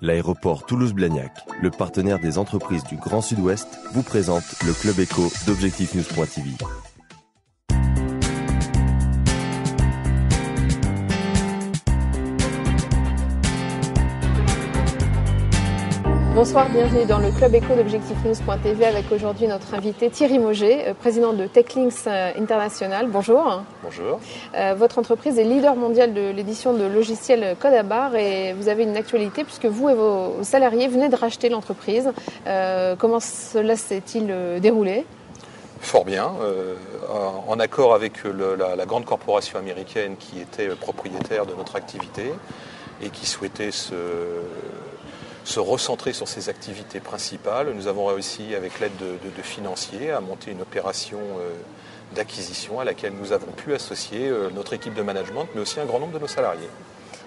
L'aéroport Toulouse-Blagnac, le partenaire des entreprises du Grand Sud-Ouest, vous présente le Club Éco d'Objectif News.tv. Bonsoir, bienvenue dans le Club Éco d'Objectif News.tv avec aujourd'hui notre invité Thierry Mauger, président de TechLinks International. Bonjour. Bonjour. Votre entreprise est leader mondial de l'édition de logiciels code à barre et vous avez une actualité puisque vous et vos salariés venez de racheter l'entreprise. Comment cela s'est-il déroulé ? Fort bien, en accord avec la grande corporation américaine qui était propriétaire de notre activité et qui souhaitait se recentrer sur ses activités principales. Nous avons réussi, avec l'aide de financiers, à monter une opération d'acquisition à laquelle nous avons pu associer notre équipe de management, mais aussi un grand nombre de nos salariés.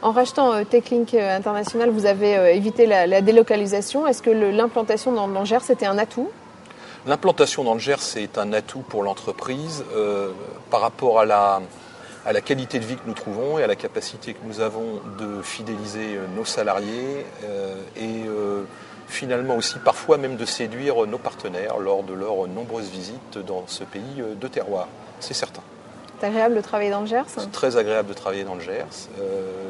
En rachetant TechLinks International, vous avez évité la délocalisation. Est-ce que l'implantation dans le Gers était un atout ? L'implantation dans le Gers est un atout pour l'entreprise par rapport à la qualité de vie que nous trouvons et à la capacité que nous avons de fidéliser nos salariés et finalement aussi parfois même de séduire nos partenaires lors de leurs nombreuses visites dans ce pays de terroir, c'est certain. C'est agréable de travailler dans le Gers ? C'est très agréable de travailler dans le Gers.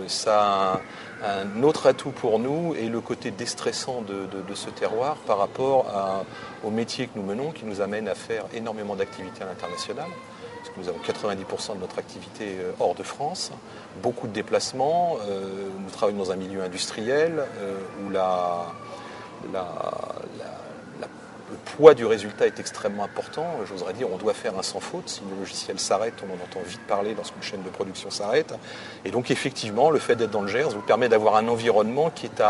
Ça a un autre atout pour nous et le côté déstressant de ce terroir par rapport au métier que nous menons qui nous amène à faire énormément d'activités à l'international. Parce que nous avons 90% de notre activité hors de France, beaucoup de déplacements, nous travaillons dans un milieu industriel où le poids du résultat est extrêmement important. J'oserais dire on doit faire un sans faute. Si le logiciel s'arrête, on en entend vite parler lorsqu'une chaîne de production s'arrête. Et donc effectivement, le fait d'être dans le Gers vous permet d'avoir un environnement qui est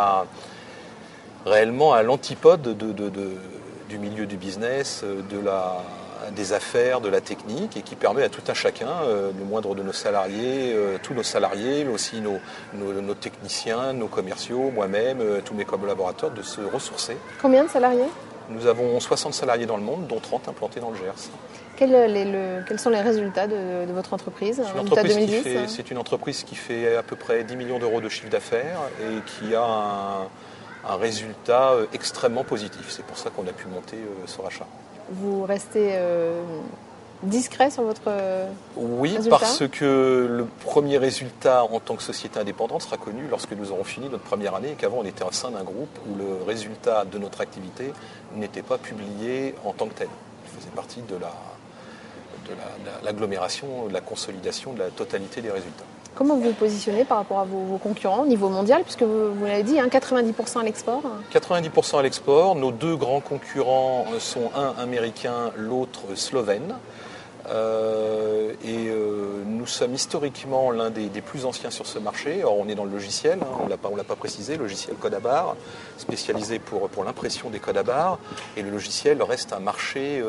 réellement à l'antipode du milieu du business, des affaires, de la technique et qui permet à tout un chacun, le moindre de nos salariés, tous nos salariés, mais aussi nos techniciens, nos commerciaux, moi-même, tous mes collaborateurs, de se ressourcer. Combien de salariés ? Nous avons 60 salariés dans le monde, dont 30 implantés dans le Gers. Quels sont les résultats de votre entreprise ? C'est une entreprise qui fait à peu près 10 millions d'euros de chiffre d'affaires et qui a un résultat extrêmement positif. C'est pour ça qu'on a pu monter ce rachat. Vous restez discret sur votre résultat ? Parce que le premier résultat en tant que société indépendante sera connu lorsque nous aurons fini notre première année et qu'avant on était au sein d'un groupe où le résultat de notre activité n'était pas publié en tant que tel. Il faisait partie de l'agglomération, de la consolidation de la totalité des résultats. Comment vous vous positionnez par rapport à vos concurrents au niveau mondial, puisque vous l'avez dit, 90% à l'export ? 90% à l'export. Nos deux grands concurrents sont un américain, l'autre slovène. Nous sommes historiquement l'un des plus anciens sur ce marché. Alors on est dans le logiciel, on l'a pas précisé, logiciel code à barre, spécialisé pour l'impression des codes à barre. Et le logiciel reste un marché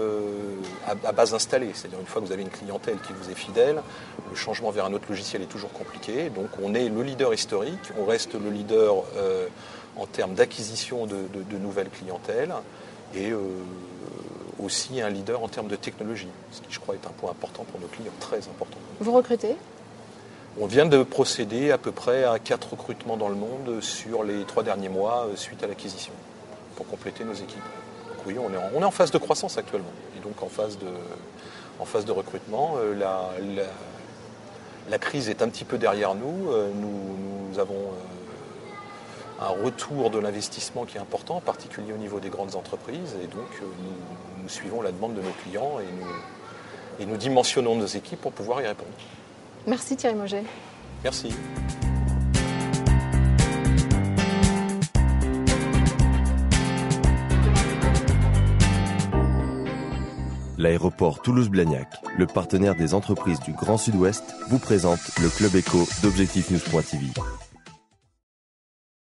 à base installée. C'est-à-dire une fois que vous avez une clientèle qui vous est fidèle, le changement vers un autre logiciel est toujours compliqué. Donc on est le leader historique, on reste le leader en termes d'acquisition de nouvelles clientèles et aussi un leader en termes de technologie, ce qui je crois est un point important pour nos clients, très important. Vous recrutez ? On vient de procéder à peu près à 4 recrutements dans le monde sur les 3 derniers mois suite à l'acquisition, pour compléter nos équipes. Donc oui, on est en phase de croissance actuellement, et donc en phase de recrutement. La crise est un petit peu derrière nous, nous avons un retour de l'investissement qui est important, en particulier au niveau des grandes entreprises, et donc nous suivons la demande de nos clients et nous dimensionnons nos équipes pour pouvoir y répondre. Merci Thierry Mauger. Merci. L'aéroport Toulouse-Blagnac, le partenaire des entreprises du Grand Sud-Ouest, vous présente le Club Éco d'Objectif News.tv.